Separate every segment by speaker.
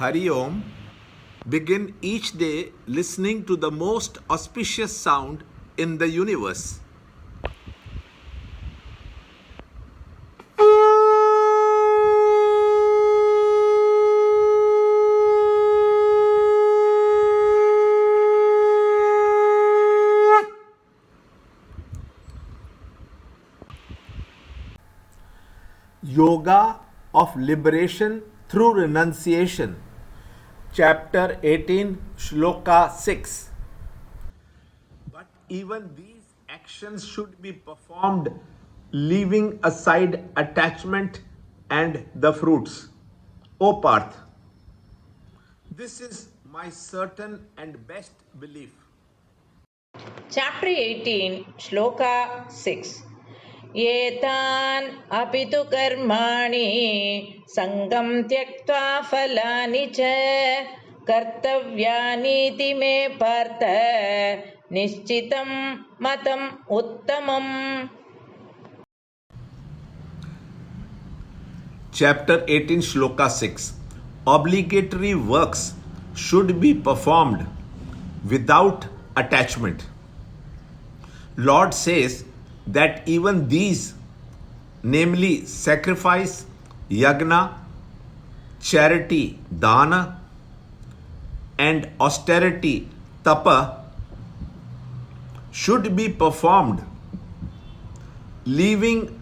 Speaker 1: Hari Om, begin each day listening to the most auspicious sound in the universe. Yoga of Liberation through Renunciation, Chapter 18, Shloka 6. But even these actions should be performed leaving aside attachment and the fruits. O Parth, this is my certain and best belief.
Speaker 2: Chapter 18, Shloka 6. एतान् अपि तु कर्माणि सङ्गं त्यक्त्वा फलानि च कर्तव्यानीति मे पार्थ निश्चितं मतम् उत्तमम्.
Speaker 1: Chapter 18, Shloka 6. Obligatory works should be performed without attachment. Lord says that even these, namely sacrifice, yagna, charity, dana, and austerity, tapa, should be performed leaving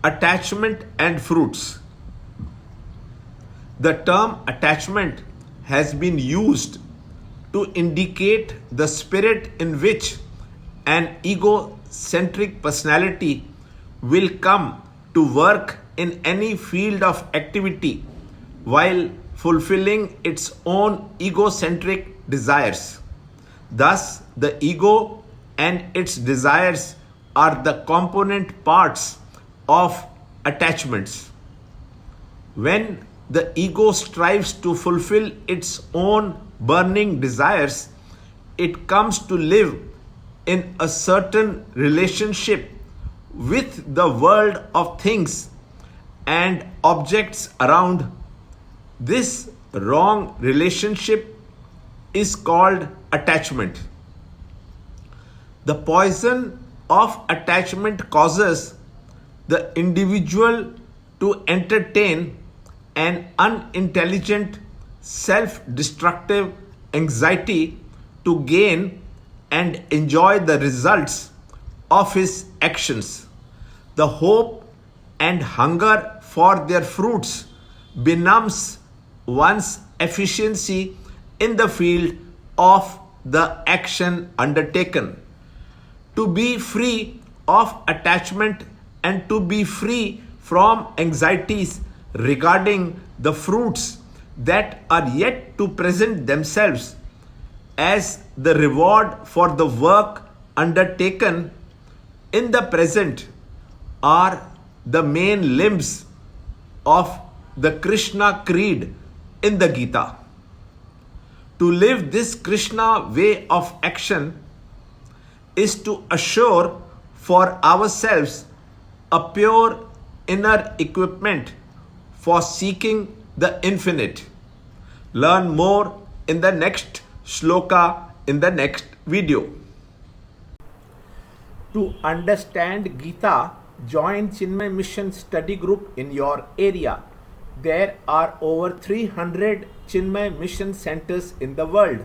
Speaker 1: attachment and fruits. The term attachment has been used to indicate the spirit in which an egocentric personality will come to work in any field of activity while fulfilling its own egocentric desires. Thus, the ego and its desires are the component parts of attachments. When the ego strives to fulfill its own burning desires, it comes to live in a certain relationship with the world of things and objects around. This wrong relationship is called attachment. The poison of attachment causes the individual to entertain an unintelligent, self-destructive anxiety to gain and enjoy the results of his actions. The hope and hunger for their fruits benumbs one's efficiency in the field of the action undertaken. To be free of attachment and to be free from anxieties regarding the fruits that are yet to present themselves as the reward for the work undertaken in the present are the main limbs of the Krishna creed in the Gita. To live this Krishna way of action is to assure for ourselves a pure inner equipment for seeking the infinite. Learn more in the next shloka in the next video. To understand Gita, join Chinmaya Mission study group in your area. There are over 300 Chinmaya Mission centers in the world.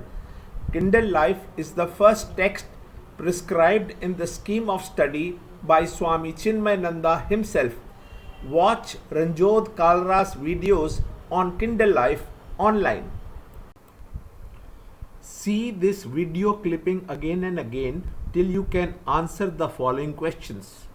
Speaker 1: Kindle Life is the first text prescribed in the scheme of study by Swami Chinmayananda himself. Watch Ranjod Kalra's videos on Kindle Life online. See this video clipping again and again till you can answer the following questions.